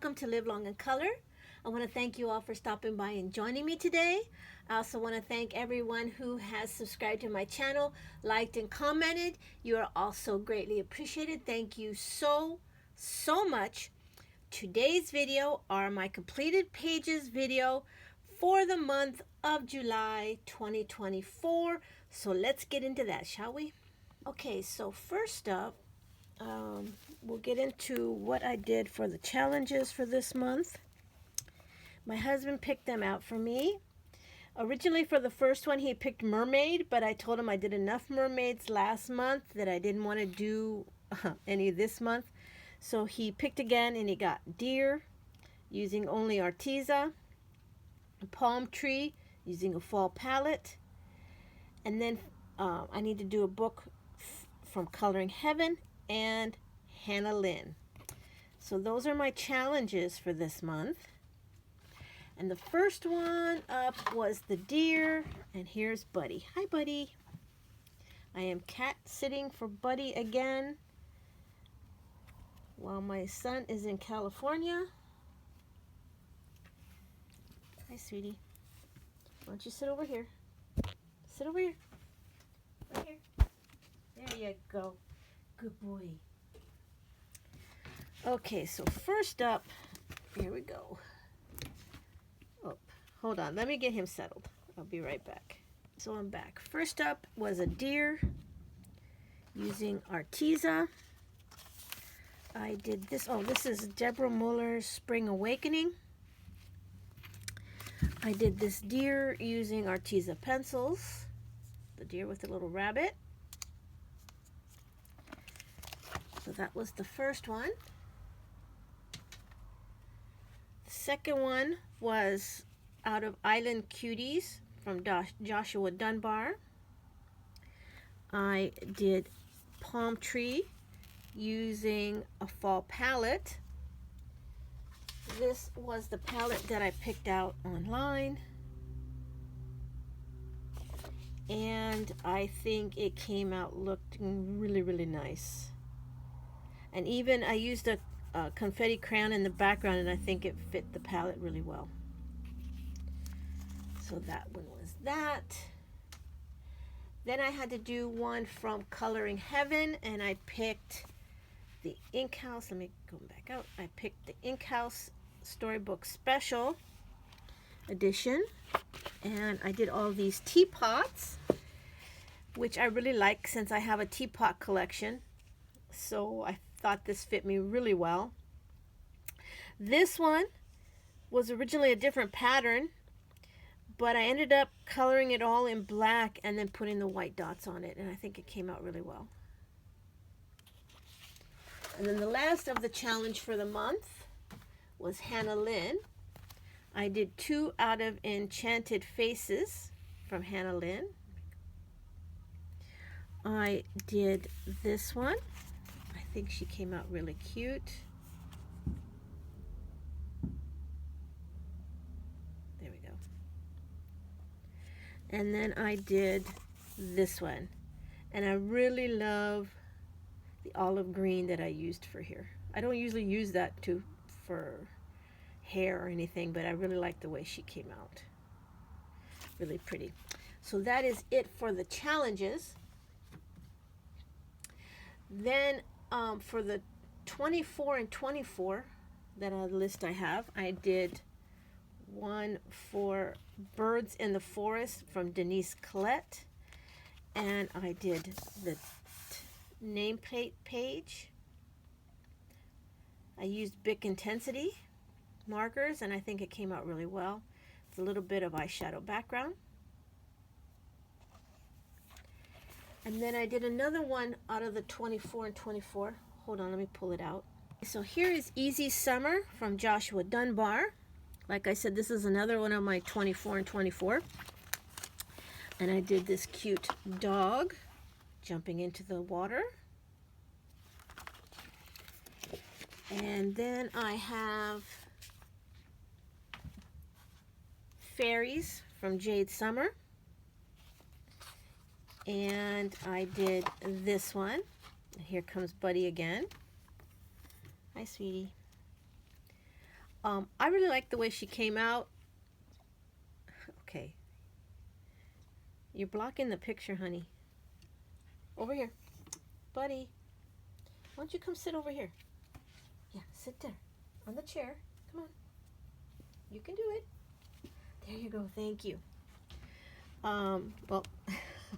welcome to Live Long and Color. I want to thank you all for stopping by and joining me today. I also want to thank everyone who has subscribed to my channel, liked and commented. You are also greatly appreciated. Thank you so much. Today's video are my completed pages video for the month of July 2024. So let's get into that, shall we? Okay, so first up, we'll get into what I did for the challenges for this month. My husband picked them out for me. Originally for the first one, he picked mermaid, but I told him I did enough mermaids last month that I didn't want to do any this month. So he picked again, and he got deer using only Arteza, a palm tree using a fall palette, and then I need to do a book from Coloring Heaven and Hannah Lynn. So those are my challenges for this month. And the first one up was the deer, and here's Buddy. Hi, Buddy. I am cat sitting for Buddy again while my son is in California. Hi, sweetie. Why don't you sit over here? Sit over here. Right here. There you go. Good boy. Okay, so first up, here we go. Oh, hold on. Let me get him settled. I'll be right back. So I'm back. First up was a deer using Arteza. I did this. Oh, this is Deborah Muller's Spring Awakening. I did this deer using Arteza pencils. The deer with the little rabbit. So that was the first one. The second one was out of Island Cuties from Joshua Dunbar. I did palm tree using a fall palette. This was the palette that I picked out online, and I think it came out looking really nice. And even I used a confetti crayon in the background, and I think it fit the palette really well. So that one was that. Then I had to do one from Coloring Heaven, and I picked the Ink House. Let me go back out. I picked the Ink House Storybook Special Edition, and I did all these teapots, which I really like since I have a teapot collection. So I thought this fit me really well. This one was originally a different pattern, but I ended up coloring it all in black and then putting the white dots on it, and I think it came out really well. And then the last of the challenge for the month was Hannah Lynn. I did 2 out of Enchanted Faces from Hannah Lynn. I did this one. I think she came out really cute. There we go. And then I did this one. And I really love the olive green that I used for here. I don't usually use that for hair or anything, but I really like the way she came out. Really pretty. So that is it for the challenges. Then for the 24 and 24 that list I have, I did one for Birds in the Forest from Denise Collette, and I did the nameplate page. I used Bic Intensity markers, and I think it came out really well. It's a little bit of eyeshadow background. And then I did another one out of the 24 and 24. Hold on, let me pull it out. So here is Easy Summer from Joshua Dunbar. Like I said, this is another one of my 24 and 24. And I did this cute dog jumping into the water. And then I have Fairies from Jade Summer. And I did this one. Here comes Buddy again. Hi, sweetie. I really like the way she came out. Okay. You're blocking the picture, honey. Over here. Buddy. Why don't you come sit over here? Yeah, sit there. On the chair. Come on. You can do it. There you go. Thank you. Well,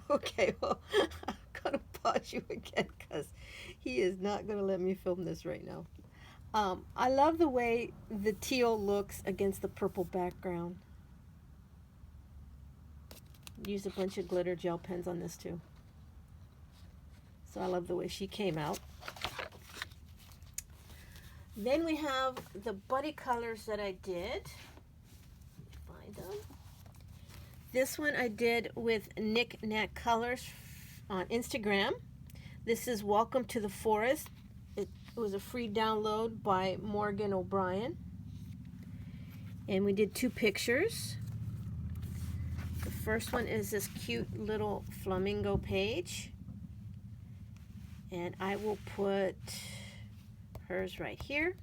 okay. Well, I'm going to pause you again because he is not going to let me film this right now. I love the way the teal looks against the purple background. Used a bunch of glitter gel pens on this too. So I love the way she came out. Then we have the buddy colors that I did. Find them. This one I did with Knick Knack Colors on Instagram. This is Welcome to the Forest. It was a free download by Morgan O'Brien. And we did 2 pictures. The first one is this cute little flamingo page. And I will put hers right here.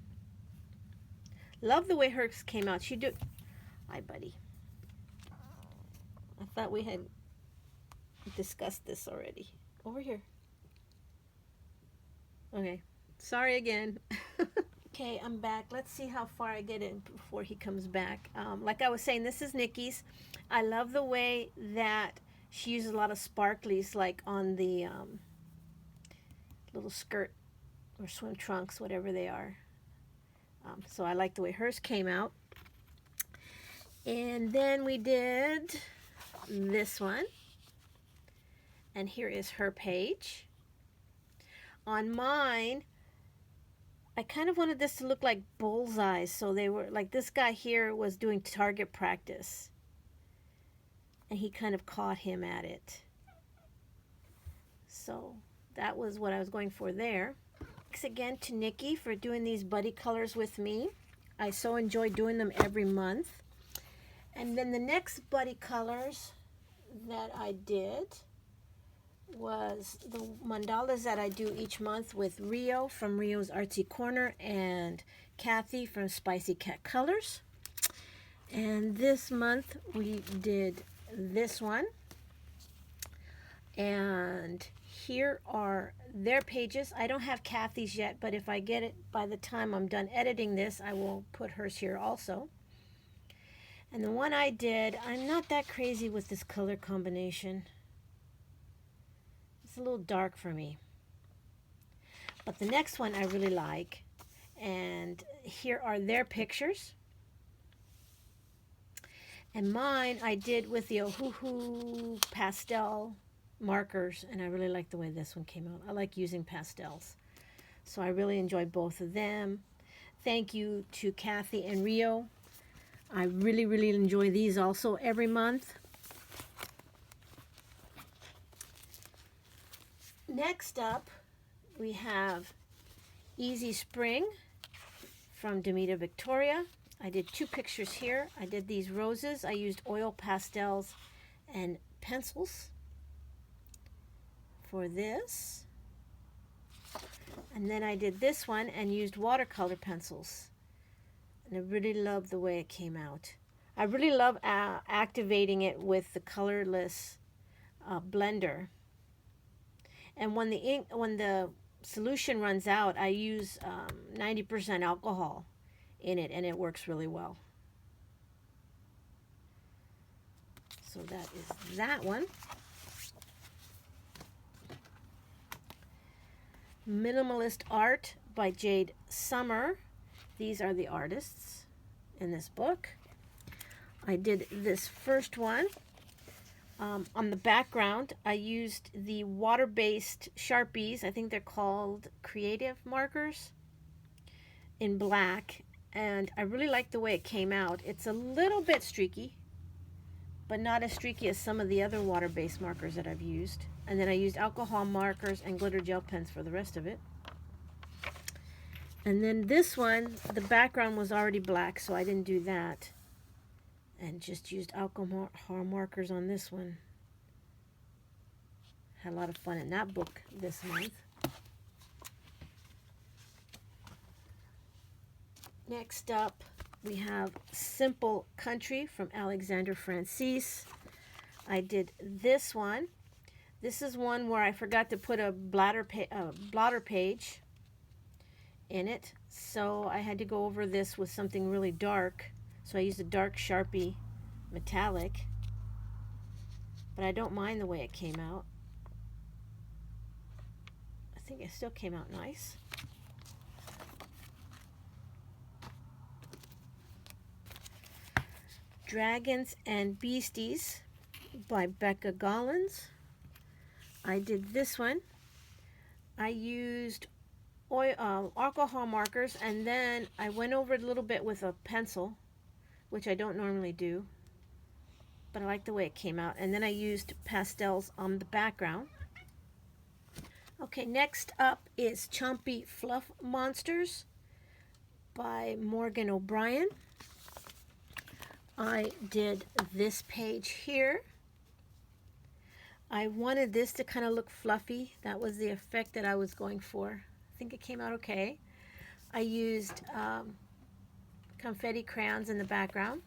Love the way hers came out. She did. Hi, buddy. I thought we had discussed this already. Over here. Okay. Sorry again. Okay, I'm back. Let's see how far I get in before he comes back. Like I was saying, this is Nikki's. I love the way that she uses a lot of sparklies, like on the little skirt or swim trunks, whatever they are. So I like the way hers came out. And then we did this one. And here is her page. On mine, I kind of wanted this to look like bullseyes. So they were like, this guy here was doing target practice. And he kind of caught him at it. So that was what I was going for there. Thanks again to Nikki for doing these buddy colors with me. I so enjoy doing them every month. And then the next buddy colors that I did was the mandalas that I do each month with Rio from Rio's Artsy Corner and Kathy from Spicy Cat Colors. And this month we did this one. And here are their pages. I don't have Kathy's yet, but if I get it by the time I'm done editing this, I will put hers here also. And the one I did, I'm not that crazy with this color combination. It's a little dark for me. But the next one I really like. And here are their pictures. And mine I did with the Ohuhu pastel markers, and I really like the way this one came out. I like using pastels. So I really enjoy both of them. Thank you to Kathy and Rio. I really, really enjoy these also every month. Next up, we have Easy Spring from Demita Victoria. I did 2 pictures here. I did these roses. I used oil pastels and pencils for this. And then I did this one and used watercolor pencils. And I really love the way it came out. I really love activating it with the colorless blender. And when the solution runs out, I use 90% alcohol in it, and it works really well. So that is that one. Minimalist Art by Jade Summer. These are the artists in this book. I did this first one. On the background, I used the water-based Sharpies. I think they're called Creative Markers in black. And I really like the way it came out. It's a little bit streaky, but not as streaky as some of the other water-based markers that I've used. And then I used alcohol markers and glitter gel pens for the rest of it. And then this one, the background was already black, so I didn't do that. And just used alcohol markers on this one. Had a lot of fun in that book this month. Next up, we have Simple Country from Alexander Francis. I did this one. This is one where I forgot to put a blotter page in it, so I had to go over this with something really dark. So I used a dark Sharpie metallic, but I don't mind the way it came out. I think it still came out nice. Dragons and Beasties by Becca Gollins. I did this one. I used alcohol markers, and then I went over it a little bit with a pencil, which I don't normally do, but I like the way it came out. And then I used pastels on the background. Okay, next up is Chompy Fluff Monsters by Morgan O'Brien. I did this page here. I wanted this to kind of look fluffy. That was the effect that I was going for. I think it came out okay. I used confetti crayons in the background.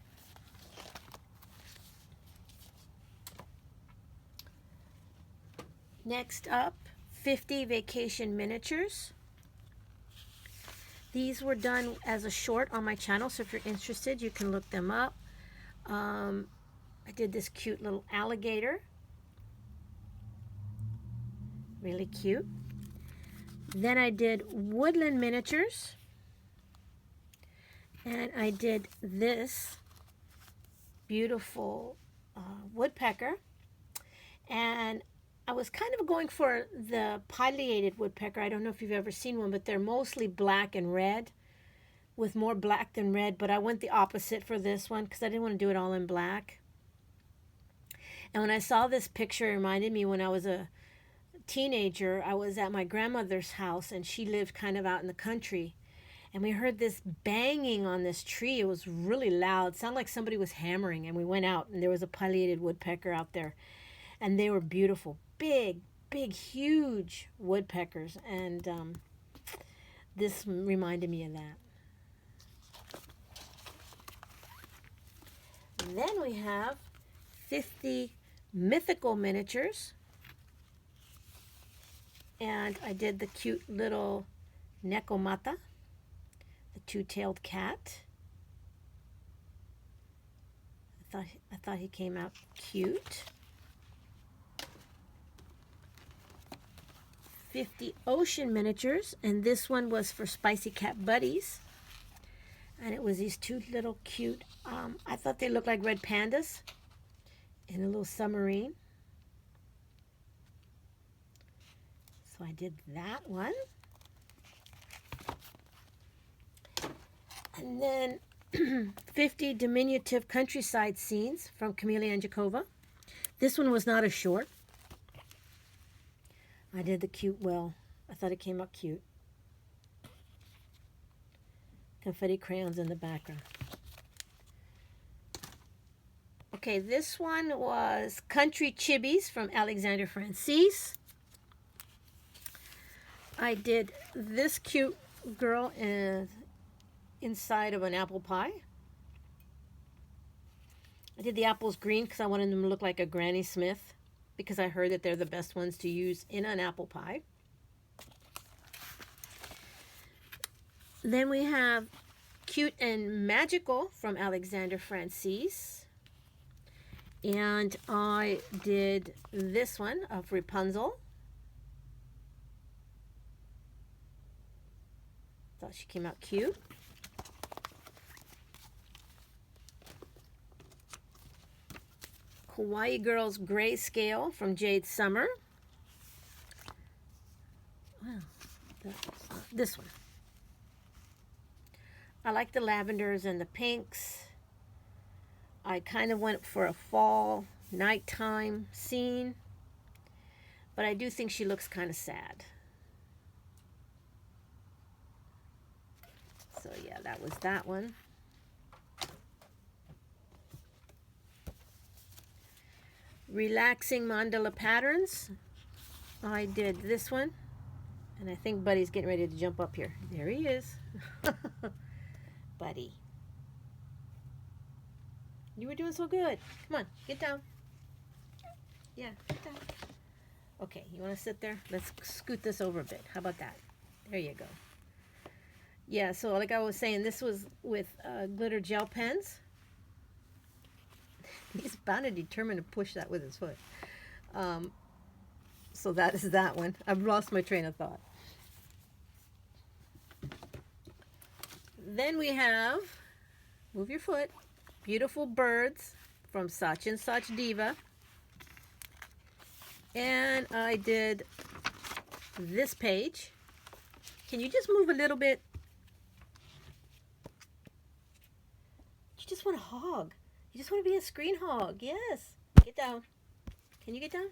Next up, 50 Vacation Miniatures. These were done as a short on my channel, so if you're interested, you can look them up. I did this cute little alligator. Really cute. Then I did woodland miniatures. And I did this beautiful woodpecker. And I was kind of going for the pileated woodpecker. I don't know if you've ever seen one, but they're mostly black and red, with more black than red. But I went the opposite for this one because I didn't want to do it all in black. And when I saw this picture, it reminded me when I was a teenager, I was at my grandmother's house, and she lived kind of out in the country. And we heard this banging on this tree. It was really loud. It sounded like somebody was hammering. And we went out, and there was a pileated woodpecker out there. And they were beautiful. Big, big, huge woodpeckers. And this reminded me of that. And then we have 50 mythical miniatures. And I did the cute little Nekomata, the two-tailed cat. I thought he came out cute. 50 ocean miniatures, and this one was for Spicy Cat Buddies. And it was these two little cute, I thought they looked like red pandas in a little submarine. So I did that one. And then 50 diminutive countryside scenes from Camelia Anjakova. This one was not a short. I did the cute whale. I thought it came out cute. Confetti crayons in the background. Okay, this one was Country Chibis from Alexander Francis. I did this cute girl inside of an apple pie. I did the apples green because I wanted them to look like a Granny Smith, because I heard that they're the best ones to use in an apple pie. Then we have Cute and Magical from Alexander Francis. And I did this one of Rapunzel. Thought she came out cute. Kawaii Girls Grayscale from Jade Summer. Wow, this one. I like the lavenders and the pinks. I kind of went for a fall nighttime scene, but I do think she looks kind of sad. So yeah, that was that one. Relaxing mandala patterns. I did this one, and I think Buddy's getting ready to jump up here. There he is. Buddy. You were doing so good. Come on, get down. Yeah, get down. Okay, you want to sit there? Let's scoot this over a bit. How about that? There you go. Yeah, so like I was saying, this was with glitter gel pens. He's bound and determined to push that with his foot. So that is that one. I've lost my train of thought. Then we have, move your foot, Beautiful Birds from Saatchi & Saatchi Diva. And I did this page. Can you just move a little bit? You just want to hog. You just want to be a screen hog. Yes. Get down. Can you get down?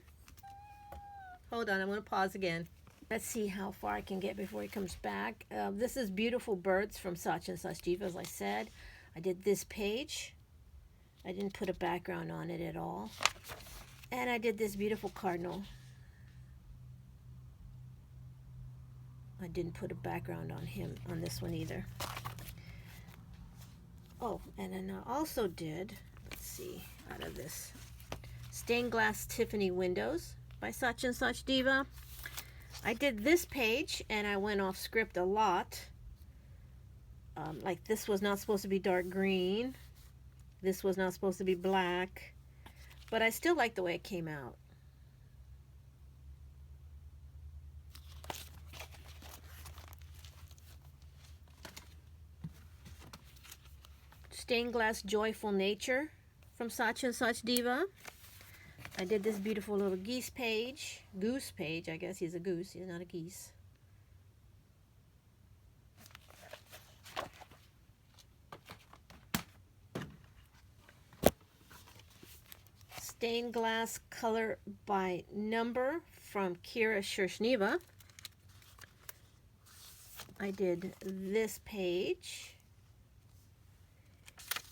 Hold on. I'm going to pause again. Let's see how far I can get before he comes back. This is Beautiful Birds from Saatchi & Saatchi Diva, as I said. I did this page. I didn't put a background on it at all. And I did this beautiful cardinal. I didn't put a background on him on this one either. Oh, and then I also did, let's see, out of this, Stained Glass Tiffany Windows by Saatchi & Saatchi Diva. I did this page, and I went off script a lot. Like this was not supposed to be dark green. This was not supposed to be black. But I still like the way it came out. Stained Glass Joyful Nature from Saatchi & Saatchi Diva. I did this beautiful little goose page, I guess. He's a goose, he's not a geese. Stained Glass Color by Number from Kira Shershniva. I did this page.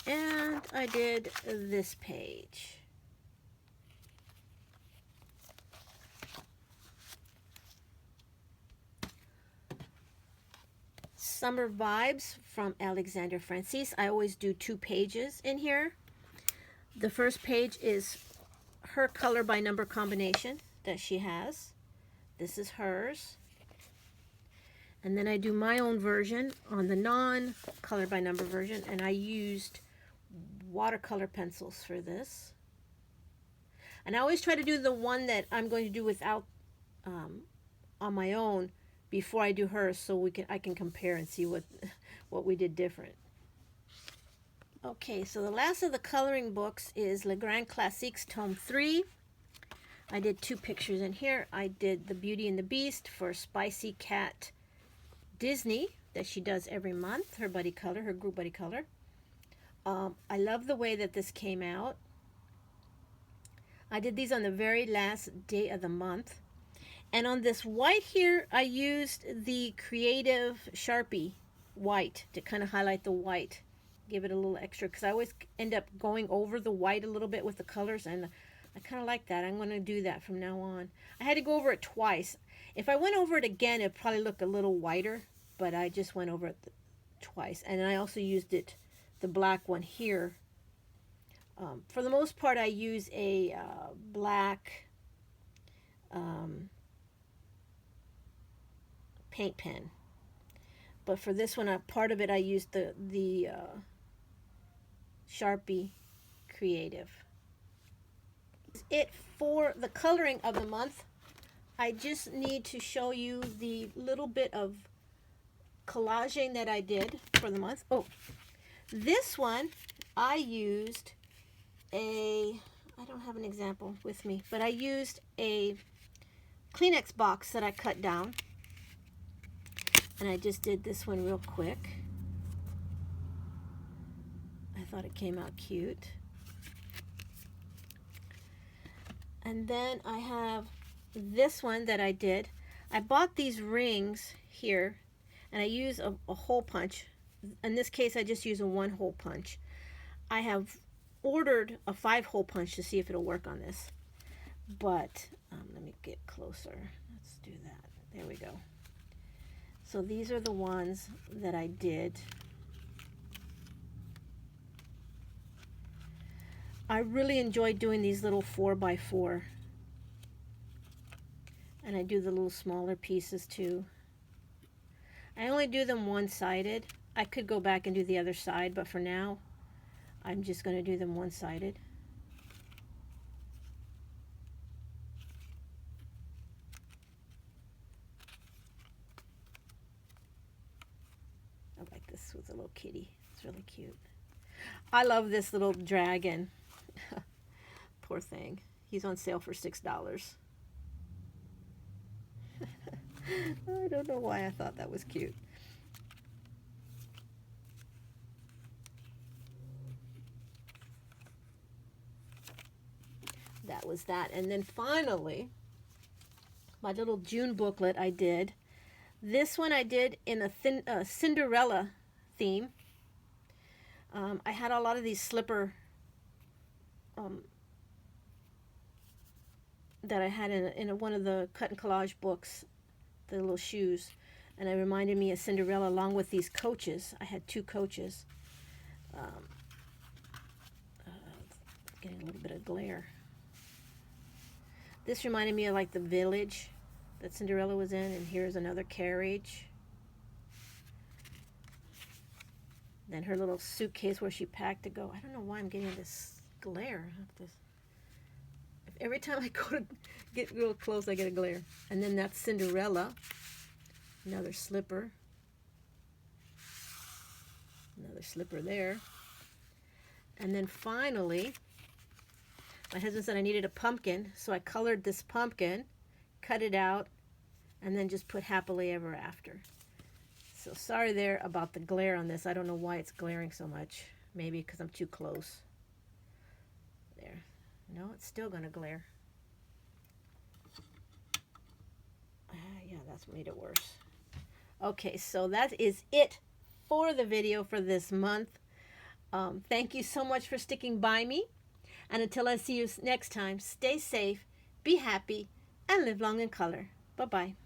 And I did this page. Summer Vibes from Alexander Francis. I always do 2 pages in here. The first page is her color by number combination that she has. This is hers. And then I do my own version on the non-color by number version, and I used watercolor pencils for this. And I always try to do the one that I'm going to do without on my own before I do hers, so I can compare and see what we did different. Okay, so the last of the coloring books is Le Grand Classiques Tome 3. I did 2 pictures in here. I did the Beauty and the Beast for Spicy Cat Disney that she does every month, her buddy color, her group buddy color. I love the way that this came out. I did these on the very last day of the month. And on this white here, I used the Creative Sharpie white to kind of highlight the white. Give it a little extra, because I always end up going over the white a little bit with the colors, and I kind of like that. I'm going to do that from now on. I had to go over it twice. If I went over it again, it'd probably look a little whiter, but I just went over it twice. And I also used the black one here. For the most part, I use a black paint pen. But for this one, part of it I used the Sharpie Creative. That's it for the coloring of the month. I just need to show you the little bit of collaging that I did for the month. Oh, this one I used I don't have an example with me, but I used a Kleenex box that I cut down. And I just did this one real quick. I thought it came out cute. And then I have this one that I did. I bought these rings here, and I use a hole punch. In this case, I just use a 1-hole punch. I have ordered a 5-hole punch to see if it'll work on this. But let me get closer. Let's do that. There we go. So these are the ones that I did. I really enjoy doing these little 4x4. And I do the little smaller pieces too. I only do them one-sided. I could go back and do the other side, but for now, I'm just going to do them one-sided. I like this with a little kitty. It's really cute. I love this little dragon. Poor thing. He's on sale for $6. I don't know why I thought that was cute. That was that. And then finally, my little June booklet I did. This one I did in a Cinderella theme. I had a lot of these slipper that I had in one of the cut and collage books, the little shoes, and it reminded me of Cinderella along with these coaches. I had 2 coaches. Getting a little bit of glare. This reminded me of like the village that Cinderella was in, and here's another carriage. Then her little suitcase where she packed to go. I don't know why I'm getting this glare. Every time I go to get real close, I get a glare. And then that's Cinderella. Another slipper. Another slipper there. And then finally, my husband said I needed a pumpkin, so I colored this pumpkin, cut it out, and then just put happily ever after. So sorry there about the glare on this. I don't know why it's glaring so much. Maybe because I'm too close. There. No, it's still going to glare. Yeah, that's made it worse. Okay, so that is it for the video for this month. Thank you so much for sticking by me. And until I see you next time, stay safe, be happy, and live long in color. Bye-bye.